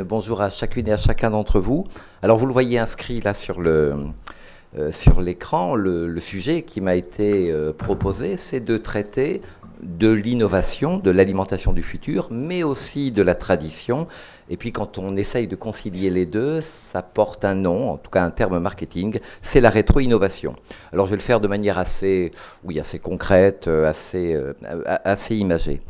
Bonjour à chacune et à chacun d'entre vous. Alors vous le voyez inscrit là sur l'écran, le sujet qui m'a été proposé, c'est de traiter de l'innovation, de l'alimentation du futur, mais aussi de la tradition. Et puis quand on essaye de concilier les deux, ça porte un nom, en tout cas un terme marketing, c'est la rétro-innovation. Alors je vais le faire de manière assez concrète, assez imagée.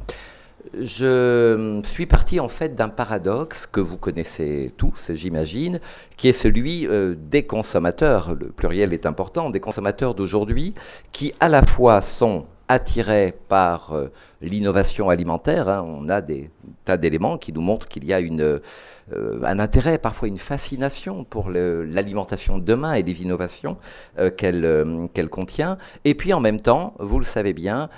Je suis parti en fait d'un paradoxe que vous connaissez tous, j'imagine, qui est celui des consommateurs, le pluriel est important, des consommateurs d'aujourd'hui, qui à la fois sont attirés par l'innovation alimentaire. On a des tas d'éléments qui nous montrent qu'il y a un intérêt, parfois une fascination pour l'alimentation de demain et les innovations qu'elle contient. Et puis en même temps, vous le savez bien,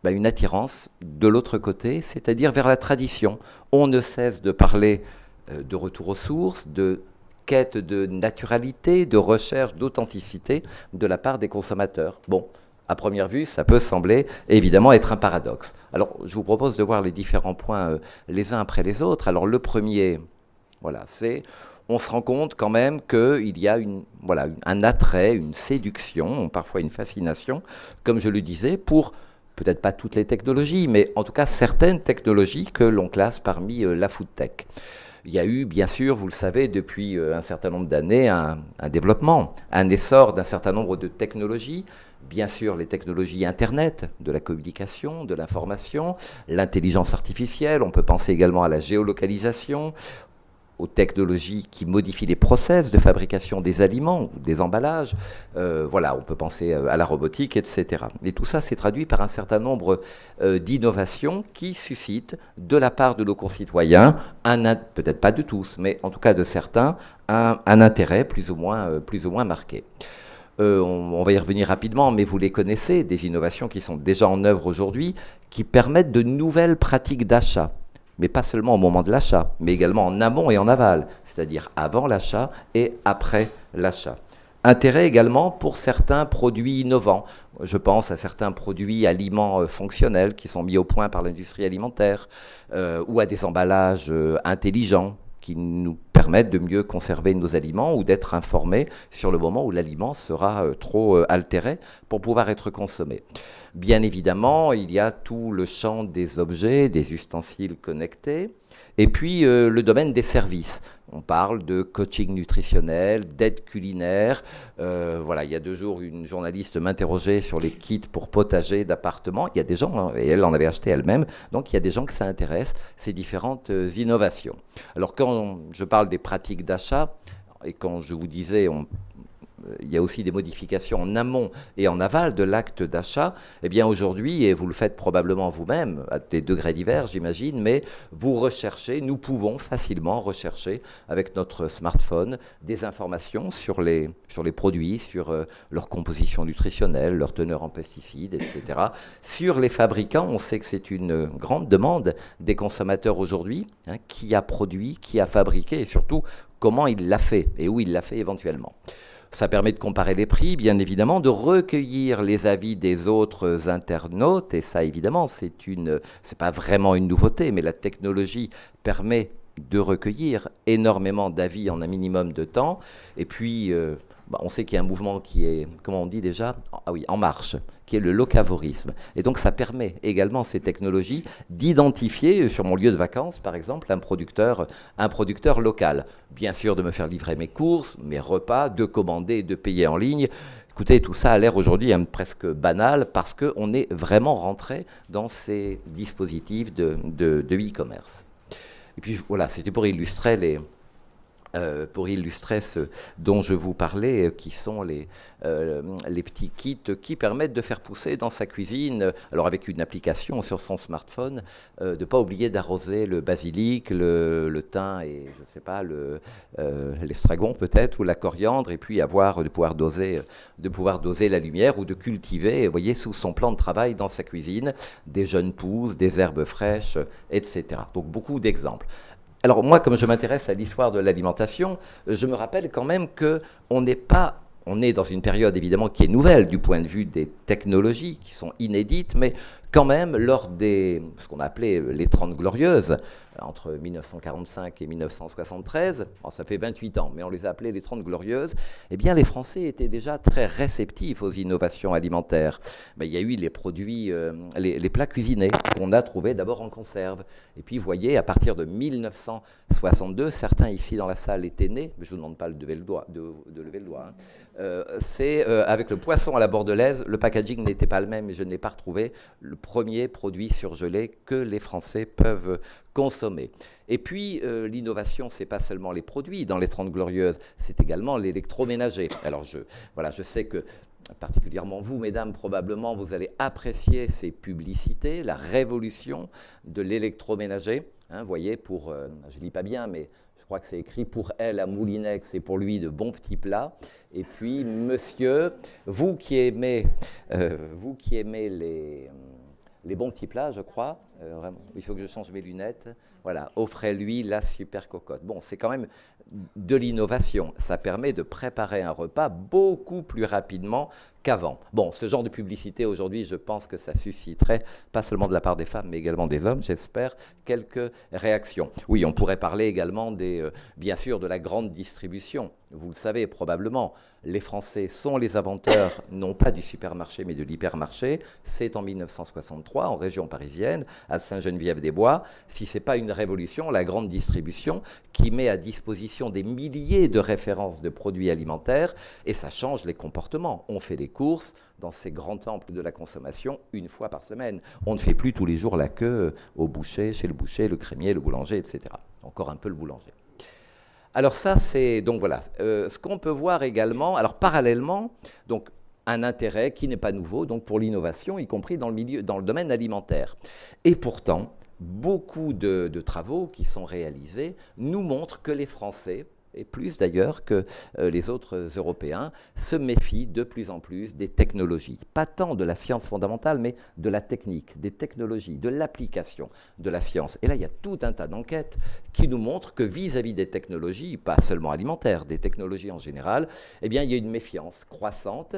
une attirance de l'autre côté, c'est-à-dire vers la tradition. On ne cesse de parler de retour aux sources, de quête de naturalité, de recherche d'authenticité de la part des consommateurs. Bon, à première vue, ça peut sembler évidemment être un paradoxe. Alors, je vous propose de voir les différents points les uns après les autres. Alors, le premier, c'est on se rend compte quand même qu'il y a un attrait, une séduction, parfois une fascination, comme je le disais, pour peut-être pas toutes les technologies, mais en tout cas certaines technologies que l'on classe parmi la food tech. Il y a eu, bien sûr, vous le savez, depuis un certain nombre d'années, un développement, un essor d'un certain nombre de technologies. Bien sûr, les technologies Internet, de la communication, de l'information, l'intelligence artificielle, on peut penser également à la géolocalisation, aux technologies qui modifient les process de fabrication des aliments ou des emballages. On peut penser à la robotique, etc. Et tout ça s'est traduit par un certain nombre d'innovations qui suscitent, de la part de nos concitoyens, peut-être pas de tous, mais en tout cas de certains, un intérêt plus ou moins marqué. On va y revenir rapidement, mais vous les connaissez, des innovations qui sont déjà en œuvre aujourd'hui, qui permettent de nouvelles pratiques d'achat. Mais pas seulement au moment de l'achat, mais également en amont et en aval, c'est-à-dire avant l'achat et après l'achat. Intérêt également pour certains produits innovants. Je pense à certains produits aliments fonctionnels qui sont mis au point par l'industrie alimentaire, ou à des emballages intelligents qui nous permettent de mieux conserver nos aliments ou d'être informés sur le moment où l'aliment sera trop altéré pour pouvoir être consommé. Bien évidemment, il y a tout le champ des objets, des ustensiles connectés, et puis le domaine des services. On parle de coaching nutritionnel, d'aide culinaire. Il y a 2 jours, une journaliste m'interrogeait sur les kits pour potager d'appartement. Il y a des gens, et elle en avait acheté elle-même, donc il y a des gens que ça intéresse, ces différentes innovations. Alors quand je parle des pratiques d'achat, et quand je vous disais, il y a aussi des modifications en amont et en aval de l'acte d'achat. Eh bien aujourd'hui, et vous le faites probablement vous-même, à des degrés divers j'imagine, mais nous pouvons facilement rechercher avec notre smartphone des informations sur les produits, sur leur composition nutritionnelle, leur teneur en pesticides, etc. Sur les fabricants, on sait que c'est une grande demande des consommateurs aujourd'hui, qui a produit, qui a fabriqué et surtout comment il l'a fait et où il l'a fait éventuellement. Ça permet de comparer les prix, bien évidemment, de recueillir les avis des autres internautes, et ça, évidemment, c'est pas vraiment une nouveauté, mais la technologie permet de recueillir énormément d'avis en un minimum de temps. Et puis, on sait qu'il y a un mouvement qui est, comment on dit déjà ? Ah oui, en marche, qui est le locavorisme. Et donc, ça permet également, ces technologies, d'identifier, sur mon lieu de vacances, par exemple, un producteur local. Bien sûr, de me faire livrer mes courses, mes repas, de commander et de payer en ligne. Écoutez, tout ça a l'air aujourd'hui presque banal parce qu'on est vraiment rentré dans ces dispositifs de e-commerce. Et puis voilà, c'était pour illustrer ce dont je vous parlais, qui sont les petits kits qui permettent de faire pousser dans sa cuisine, alors avec une application sur son smartphone, de ne pas oublier d'arroser le basilic, le thym et je ne sais pas, l'estragon peut-être, ou la coriandre, et puis de pouvoir doser la lumière ou de cultiver, vous voyez, sous son plan de travail dans sa cuisine, des jeunes pousses, des herbes fraîches, etc. Donc beaucoup d'exemples. Alors moi, comme je m'intéresse à l'histoire de l'alimentation, je me rappelle quand même qu'on est dans une période évidemment qui est nouvelle du point de vue des technologies qui sont inédites, mais quand même, lors des, ce qu'on a appelé les 30 Glorieuses, entre 1945 et 1973, bon, ça fait 28 ans, mais on les a appelées les 30 Glorieuses, eh bien les Français étaient déjà très réceptifs aux innovations alimentaires. Ben, il y a eu les produits, les plats cuisinés qu'on a trouvés d'abord en conserve. Et puis, vous voyez, à partir de 1962, certains ici dans la salle étaient nés, mais je ne vous demande pas de lever le doigt, hein. C'est avec le poisson à la bordelaise, le packaging n'était pas le même, mais je n'ai pas retrouvé le premier produit surgelé que les Français peuvent consommer. Et puis, l'innovation, ce n'est pas seulement les produits dans les 30 Glorieuses, c'est également l'électroménager. Alors, je sais que particulièrement vous, mesdames, probablement, vous allez apprécier ces publicités, la révolution de l'électroménager. Hein, vous voyez, je ne lis pas bien, mais je crois que c'est écrit pour elle à Moulinex et pour lui de bons petits plats. Et puis, monsieur, vous qui aimez les bons petits plats, je crois, vraiment, il faut que je change mes lunettes. Voilà, offrez-lui la super cocotte. Bon, c'est quand même de l'innovation. Ça permet de préparer un repas beaucoup plus rapidement qu'avant. Bon, ce genre de publicité aujourd'hui, je pense que ça susciterait, pas seulement de la part des femmes, mais également des hommes, j'espère, quelques réactions. Oui, on pourrait parler également bien sûr, de la grande distribution. Vous le savez probablement, les Français sont les inventeurs, non pas du supermarché, mais de l'hypermarché. C'est en 1963, en région parisienne, à Saint-Geneviève-des-Bois. Si ce n'est pas une révolution, la grande distribution qui met à disposition des milliers de références de produits alimentaires, et ça change les comportements. On fait des courses dans ces grands temples de la consommation une fois par semaine. On ne fait plus tous les jours la queue au boucher, chez le boucher, le crémier, le boulanger, etc. Encore un peu le boulanger. Alors ça, c'est donc voilà. Ce qu'on peut voir également, alors parallèlement, donc un intérêt qui n'est pas nouveau, donc pour l'innovation, y compris dans le domaine alimentaire. Et pourtant, beaucoup de travaux qui sont réalisés nous montrent que les Français, et plus d'ailleurs que les autres Européens, se méfient de plus en plus des technologies. Pas tant de la science fondamentale, mais de la technique, des technologies, de l'application de la science. Et là, il y a tout un tas d'enquêtes qui nous montrent que vis-à-vis des technologies, pas seulement alimentaires, des technologies en général, eh bien, il y a une méfiance croissante.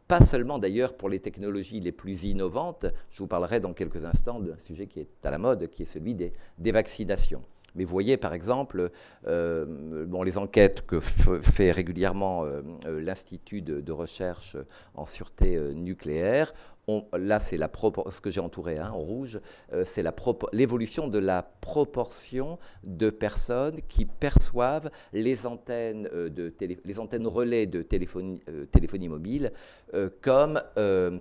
Pas seulement d'ailleurs pour les technologies les plus innovantes. Je vous parlerai dans quelques instants d'un sujet qui est à la mode, qui est celui des vaccinations. Mais vous voyez, par exemple, les enquêtes que fait régulièrement l'Institut de recherche en sûreté nucléaire, là, c'est ce que j'ai entouré en rouge, c'est l'évolution de la proportion de personnes qui perçoivent les antennes relais de téléphonie mobile comme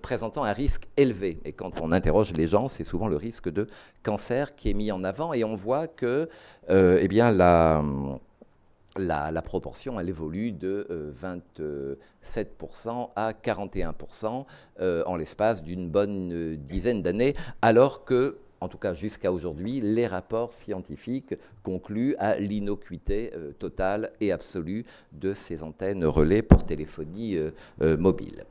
présentant un risque élevé. Et quand on interroge les gens, c'est souvent le risque de cancer qui est mis en avant, et on voit que la proportion, elle évolue de 27% à 41% en l'espace d'une bonne dizaine d'années, alors que, en tout cas jusqu'à aujourd'hui, les rapports scientifiques concluent à l'innocuité totale et absolue de ces antennes relais pour téléphonie mobile.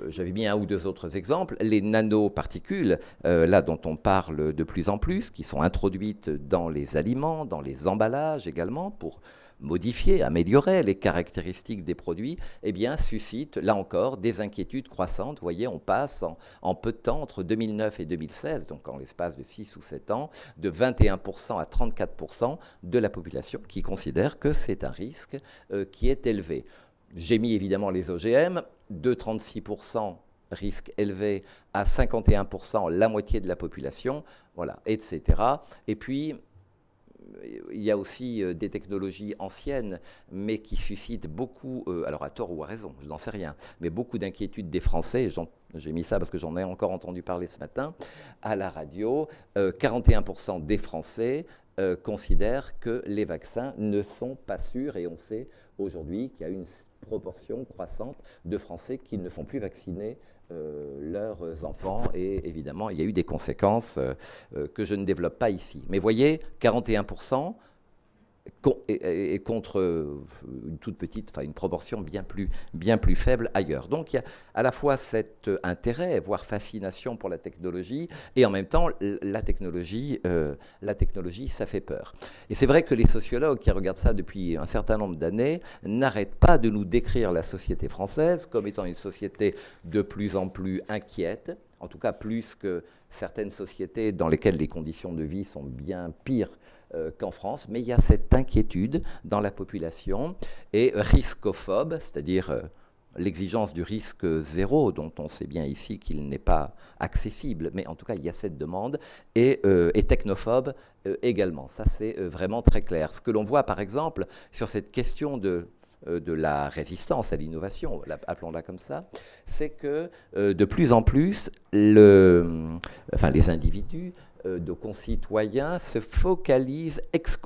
J'avais mis un ou deux autres exemples. Les nanoparticules, là dont on parle de plus en plus, qui sont introduites dans les aliments, dans les emballages également, pour modifier, améliorer les caractéristiques des produits, eh bien, suscitent, là encore, des inquiétudes croissantes. Vous voyez, on passe en peu de temps, entre 2009 et 2016, donc en l'espace de 6 ou 7 ans, de 21% à 34% de la population qui considère que c'est un risque qui est élevé. J'ai mis évidemment les OGM, de 36% risque élevé à 51%, la moitié de la population, voilà, etc. Et puis, il y a aussi des technologies anciennes, mais qui suscitent beaucoup, alors à tort ou à raison, je n'en sais rien, mais beaucoup d'inquiétudes des Français. J'ai mis ça parce que j'en ai encore entendu parler ce matin à la radio. 41% des Français considèrent que les vaccins ne sont pas sûrs, et on sait aujourd'hui qu'il y a une proportion croissante de Français qui ne font plus vacciner leurs enfants, et évidemment il y a eu des conséquences que je ne développe pas ici. Mais voyez, 41% et contre une toute petite, enfin une proportion bien plus faible ailleurs. Donc il y a à la fois cet intérêt, voire fascination pour la technologie, et en même temps la technologie, ça fait peur. Et c'est vrai que les sociologues qui regardent ça depuis un certain nombre d'années n'arrêtent pas de nous décrire la société française comme étant une société de plus en plus inquiète, en tout cas plus que certaines sociétés dans lesquelles les conditions de vie sont bien pires qu'en France, mais il y a cette inquiétude dans la population et riscophobe, c'est-à-dire l'exigence du risque zéro, dont on sait bien ici qu'il n'est pas accessible, mais en tout cas il y a cette demande, et technophobe également. Ça c'est vraiment très clair. Ce que l'on voit par exemple sur cette question de la résistance à l'innovation, appelons-la comme ça, c'est que de plus en plus, les individus, de concitoyens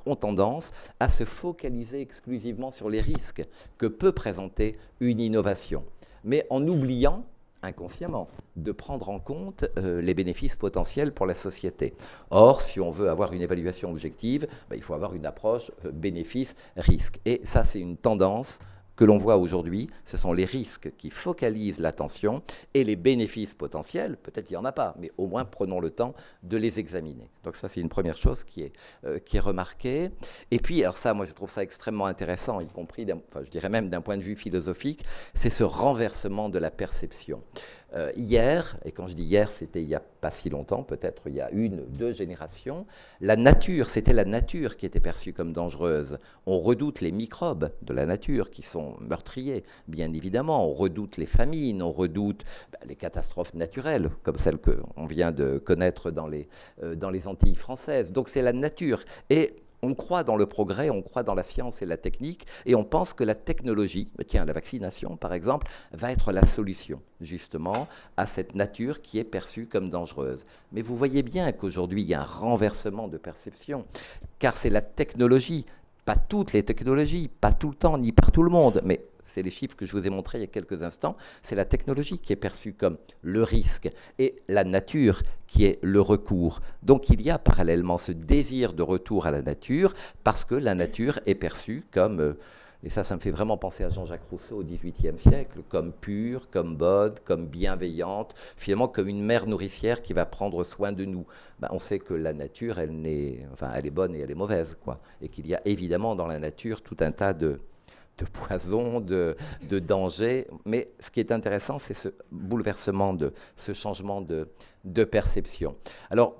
ont tendance à se focaliser exclusivement sur les risques que peut présenter une innovation, mais en oubliant inconsciemment de prendre en compte les bénéfices potentiels pour la société. Or, si on veut avoir une évaluation objective, il faut avoir une approche bénéfice-risque. Et ça, c'est une tendance que l'on voit aujourd'hui, ce sont les risques qui focalisent l'attention et les bénéfices potentiels, peut-être qu'il n'y en a pas, mais au moins prenons le temps de les examiner. Donc ça, c'est une première chose qui est remarquée. Et puis, alors ça, moi, je trouve ça extrêmement intéressant, y compris, je dirais même d'un point de vue philosophique, c'est ce renversement de la perception. Hier, et quand je dis hier, c'était il n'y a pas si longtemps, peut-être il y a 1-2 générations, c'était la nature qui était perçue comme dangereuse. On redoute les microbes de la nature qui sont meurtriers, bien évidemment. On redoute les famines, on redoute les catastrophes naturelles, comme celles qu'on vient de connaître dans les Antilles françaises. Donc c'est la nature. Et on croit dans le progrès, on croit dans la science et la technique, et on pense que la technologie, tiens, la vaccination par exemple, va être la solution justement à cette nature qui est perçue comme dangereuse. Mais vous voyez bien qu'aujourd'hui, il y a un renversement de perception, car c'est la technologie, pas toutes les technologies, pas tout le temps, ni par tout le monde, mais c'est les chiffres que je vous ai montrés il y a quelques instants, c'est la technologie qui est perçue comme le risque et la nature qui est le recours. Donc il y a parallèlement ce désir de retour à la nature parce que la nature est perçue comme, et ça me fait vraiment penser à Jean-Jacques Rousseau au XVIIIe siècle, comme pure, comme bonne, comme bienveillante, finalement comme une mère nourricière qui va prendre soin de nous. On sait que la nature, elle est bonne et elle est mauvaise, quoi. Et qu'il y a évidemment dans la nature tout un tas de poison, de danger. Mais ce qui est intéressant, c'est ce bouleversement, ce changement de perception. Alors,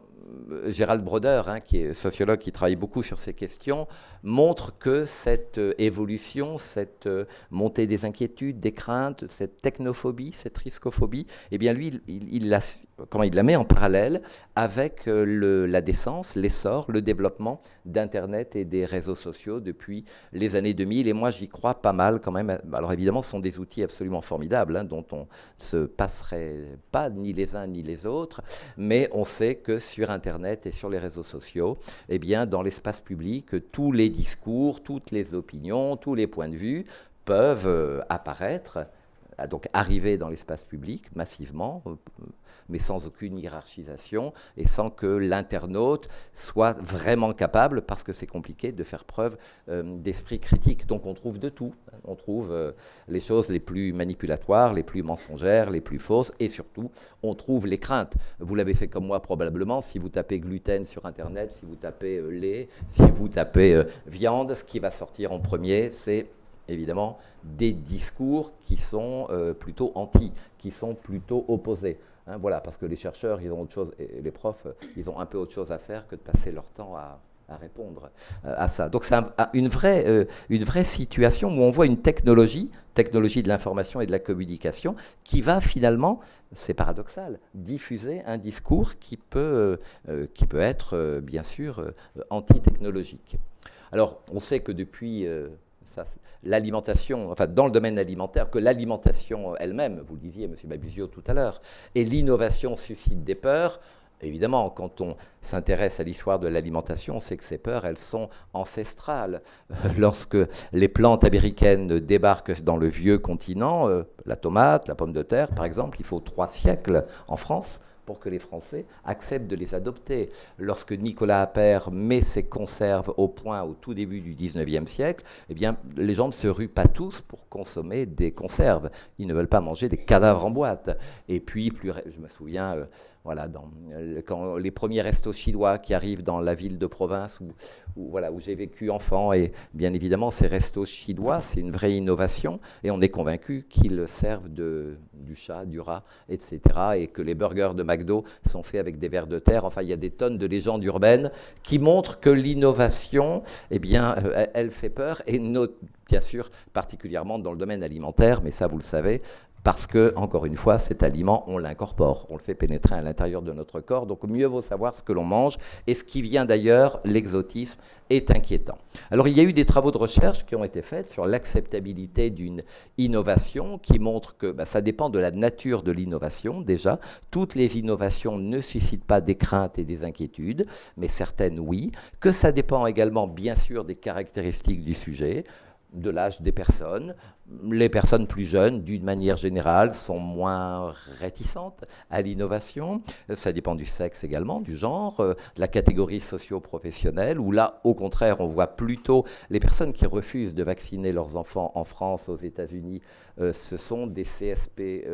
Gérald Brodeur, qui est sociologue qui travaille beaucoup sur ces questions, montre que cette évolution, cette montée des inquiétudes, des craintes, cette technophobie, cette riscophobie, eh bien lui, il la met en parallèle avec la décence, l'essor, le développement d'Internet et des réseaux sociaux depuis les années 2000. Et moi, j'y crois pas mal quand même. Alors évidemment, ce sont des outils absolument formidables, dont on ne se passerait pas ni les uns ni les autres, mais on sait que sur Internet et sur les réseaux sociaux, eh bien, dans l'espace public, tous les discours, toutes les opinions, tous les points de vue peuvent apparaître, donc arriver dans l'espace public massivement, mais sans aucune hiérarchisation et sans que l'internaute soit vraiment capable, parce que c'est compliqué, de faire preuve d'esprit critique. Donc on trouve de tout. On trouve les choses les plus manipulatoires, les plus mensongères, les plus fausses, et surtout, on trouve les craintes. Vous l'avez fait comme moi probablement, si vous tapez gluten sur Internet, si vous tapez lait, si vous tapez viande, ce qui va sortir en premier, c'est évidemment des discours qui sont plutôt qui sont plutôt opposés. Voilà, parce que les chercheurs, ils ont autre chose, et les profs, ils ont un peu autre chose à faire que de passer leur temps à répondre à ça. Donc c'est une vraie situation où on voit une technologie de l'information et de la communication, qui va finalement, c'est paradoxal, diffuser un discours qui peut être, bien sûr, anti-technologique. Alors, on sait que depuis... l'alimentation, dans le domaine alimentaire, que l'alimentation elle-même, vous le disiez, M. Mabusio, tout à l'heure, et l'innovation suscitent des peurs. Évidemment, quand on s'intéresse à l'histoire de l'alimentation, on sait que ces peurs, elles sont ancestrales. Lorsque les plantes américaines débarquent dans le vieux continent, la tomate, la pomme de terre, par exemple, il faut 3 siècles en France pour que les Français acceptent de les adopter. Lorsque Nicolas Appert met ses conserves au point au tout début du XIXe siècle, eh bien, les gens ne se ruent pas tous pour consommer des conserves. Ils ne veulent pas manger des cadavres en boîte. Et puis, je me souviens, Voilà, quand les premiers restos chinois qui arrivent dans la ville de province voilà, où j'ai vécu enfant, et bien évidemment, ces restos chinois, c'est une vraie innovation, et on est convaincu qu'ils servent du chat, du rat, etc., et que les burgers de McDo sont faits avec des vers de terre. Enfin, il y a des tonnes de légendes urbaines qui montrent que l'innovation, eh bien, elle fait peur, et bien sûr, particulièrement dans le domaine alimentaire, mais ça, vous le savez, parce que, encore une fois, cet aliment, on l'incorpore, on le fait pénétrer à l'intérieur de notre corps, donc mieux vaut savoir ce que l'on mange, et ce qui vient d'ailleurs, l'exotisme, est inquiétant. Alors, il y a eu des travaux de recherche qui ont été faits sur l'acceptabilité d'une innovation, qui montrent que ça dépend de la nature de l'innovation, déjà. Toutes les innovations ne suscitent pas des craintes et des inquiétudes, mais certaines, oui. Que ça dépend également, bien sûr, des caractéristiques du sujet, de l'âge des personnes. Les personnes plus jeunes, d'une manière générale, sont moins réticentes à l'innovation. Ça dépend du sexe également, du genre, de la catégorie socio-professionnelle, où là, au contraire, on voit plutôt les personnes qui refusent de vacciner leurs enfants en France, aux États-Unis, ce sont des CSP++,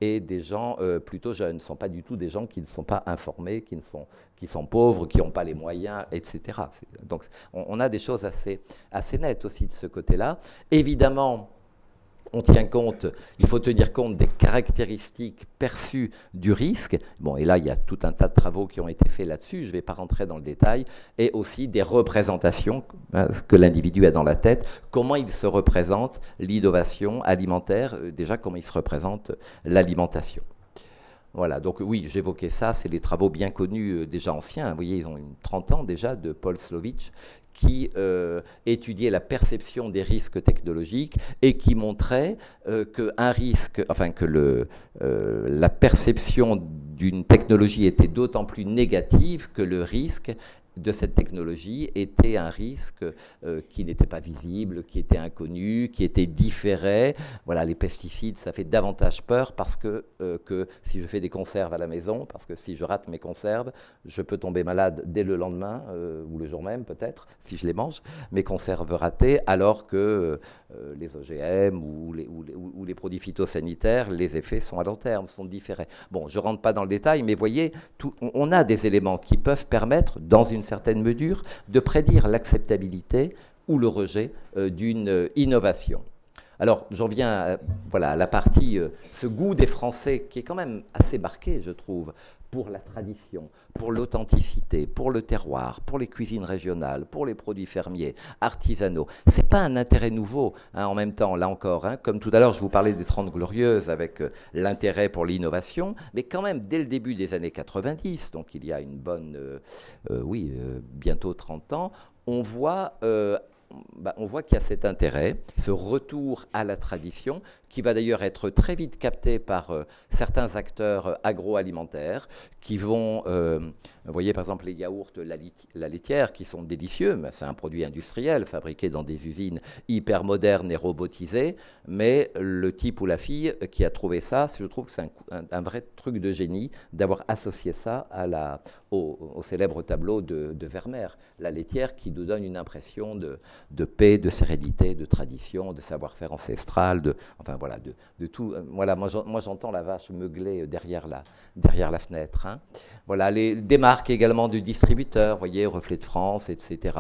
et des gens plutôt jeunes. Ce ne sont pas du tout des gens qui ne sont pas informés, qui sont pauvres, qui n'ont pas les moyens, etc. Donc, on a des choses assez nettes aussi de ce côté-là. Évidemment, il faut tenir compte des caractéristiques perçues du risque. Bon, et là, il y a tout un tas de travaux qui ont été faits là-dessus, je ne vais pas rentrer dans le détail, et aussi des représentations, ce que l'individu a dans la tête, comment il se représente l'innovation alimentaire, déjà comment il se représente l'alimentation. Voilà, donc oui, j'évoquais ça, c'est les travaux bien connus, déjà anciens, vous voyez, ils ont 30 ans déjà, de Paul Slovich, qui étudiait la perception des risques technologiques et qui montrait que la perception d'une technologie était d'autant plus négative que le risque de cette technologie était un risque qui n'était pas visible, qui était inconnu, qui était différé. Voilà, les pesticides, ça fait davantage peur parce que si je fais des conserves à la maison, parce que si je rate mes conserves, je peux tomber malade dès le lendemain, ou le jour même peut-être, si je les mange, mes conserves ratées, alors que les OGM ou les produits phytosanitaires, les effets sont à long terme, sont différés. Bon, je ne rentre pas dans le détail, mais voyez, on a des éléments qui peuvent permettre, dans une certaine mesure, de prédire l'acceptabilité ou le rejet d'une innovation. Alors, j'en viens à la partie, ce goût des Français, qui est quand même assez marqué, je trouve, pour la tradition, pour l'authenticité, pour le terroir, pour les cuisines régionales, pour les produits fermiers, artisanaux. Ce n'est pas un intérêt nouveau, en même temps, là encore. Comme tout à l'heure, je vous parlais des 30 Glorieuses avec l'intérêt pour l'innovation, mais quand même, dès le début des années 90, donc il y a une bonne, bientôt 30 ans, on voit qu'il y a cet intérêt, ce retour à la tradition, qui va d'ailleurs être très vite capté par certains acteurs agroalimentaires qui vont, vous voyez par exemple les yaourts la laitière qui sont délicieux, mais c'est un produit industriel fabriqué dans des usines hyper modernes et robotisées, mais le type ou la fille qui a trouvé ça, je trouve que c'est un vrai truc de génie d'avoir associé ça au célèbre tableau de Vermeer, la laitière, qui nous donne une impression de paix, de sérénité, de tradition, de savoir-faire ancestral, de tout. Voilà, moi j'entends la vache meugler derrière la fenêtre. Voilà, des marques également du distributeur, vous voyez, Reflet de France, etc.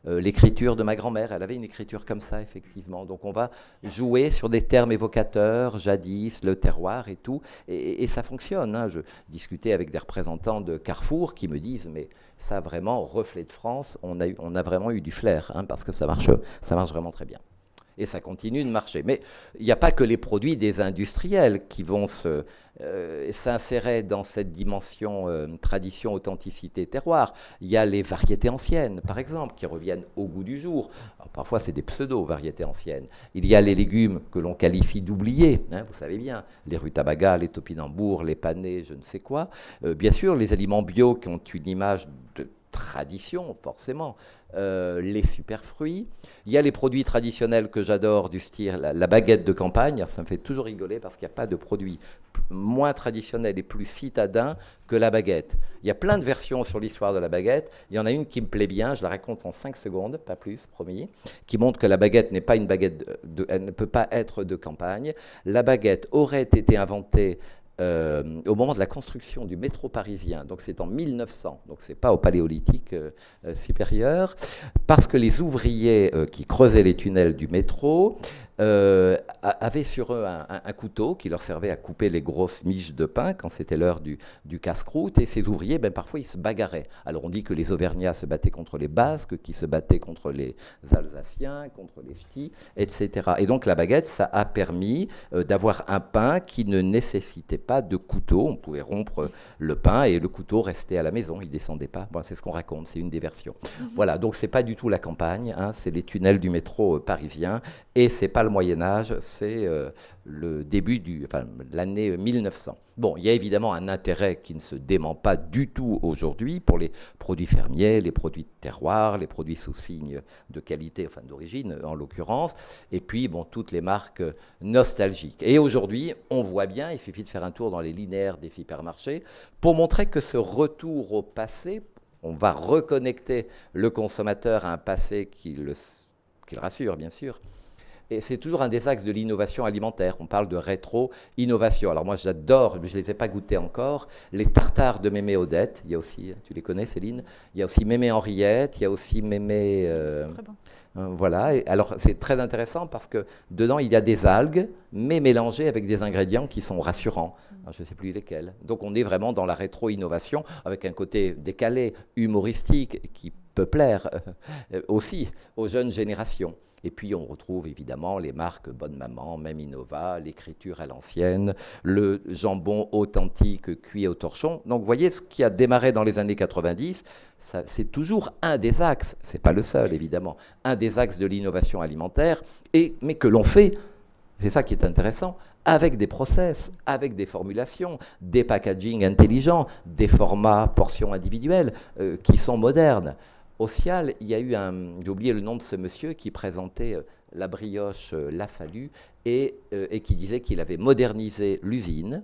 L'écriture de ma grand-mère, elle avait une écriture comme ça, effectivement. Donc on va jouer sur des termes évocateurs, jadis, le terroir et tout, et ça fonctionne. Je discutais avec des représentants de Carrefour qui me disent, mais ça vraiment, Reflet de France, on a vraiment eu du flair, parce que ça marche vraiment très bien. Et ça continue de marcher. Mais il n'y a pas que les produits des industriels qui vont s'insérer dans cette dimension tradition, authenticité, terroir. Il y a les variétés anciennes, par exemple, qui reviennent au goût du jour. Alors, parfois, c'est des pseudo-variétés anciennes. Il y a les légumes que l'on qualifie d'oubliés, vous savez bien, les rutabagas, les topinambours, les panais, je ne sais quoi. Bien sûr, les aliments bio qui ont une image de tradition, forcément. Les superfruits. Il y a les produits traditionnels que j'adore, du style la baguette de campagne. Ça me fait toujours rigoler parce qu'il n'y a pas de produit moins traditionnel et plus citadin que la baguette. Il y a plein de versions sur l'histoire de la baguette. Il y en a une qui me plaît bien, je la raconte en 5 secondes, pas plus, promis, qui montre que la baguette n'est pas une baguette, elle ne peut pas être de campagne. La baguette aurait été inventée au moment de la construction du métro parisien, donc c'est en 1900, donc c'est pas au Paléolithique supérieur, parce que les ouvriers qui creusaient les tunnels du métro avaient sur eux un couteau qui leur servait à couper les grosses miches de pain quand c'était l'heure du casse-croûte, et ces ouvriers, parfois ils se bagarraient. Alors on dit que les Auvergnats se battaient contre les Basques, qui se battaient contre les Alsaciens, contre les Ch'tis, etc. Et donc la baguette, ça a permis d'avoir un pain qui ne nécessitait pas de couteau. On pouvait rompre le pain et le couteau restait à la maison, il ne descendait pas. Bon, c'est ce qu'on raconte, c'est une des versions. Voilà, donc c'est pas du tout la campagne, hein, c'est les tunnels du métro parisien, et c'est pas le Moyen-Âge, c'est le début l'année 1900. Bon, il y a évidemment un intérêt qui ne se dément pas du tout aujourd'hui pour les produits fermiers, les produits de terroir, les produits sous signe de qualité, enfin d'origine en l'occurrence, et puis toutes les marques nostalgiques. Et aujourd'hui, on voit bien, il suffit de faire un tour dans les linéaires des hypermarchés pour montrer que ce retour au passé, on va reconnecter le consommateur à un passé qui le rassure, bien sûr. Et c'est toujours un des axes de l'innovation alimentaire. On parle de rétro-innovation. Alors moi, j'adore, mais je ne les ai pas goûtés encore, les tartares de Mémé Odette. Il y a aussi, tu les connais, Céline? Il y a aussi Mémé Henriette, il y a aussi Mémé... c'est très bon. Voilà. Et alors, c'est très intéressant parce que dedans, il y a des algues, mais mélangées avec des ingrédients qui sont rassurants. Alors, je ne sais plus lesquels. Donc, on est vraiment dans la rétro-innovation, avec un côté décalé, humoristique, qui peut plaire aussi aux jeunes générations. Et puis, on retrouve évidemment les marques Bonne Maman, Même Innova, l'écriture à l'ancienne, le jambon authentique cuit au torchon. Donc, vous voyez, ce qui a démarré dans les années 90, c'est toujours un des axes, ce n'est pas le seul évidemment, un des axes de l'innovation alimentaire, mais que l'on fait, c'est ça qui est intéressant, avec des process, avec des formulations, des packaging intelligents, des formats portions individuelles qui sont modernes. Au Cial, il y a eu j'ai oublié le nom de ce monsieur qui présentait la brioche La Fallu et qui disait qu'il avait modernisé l'usine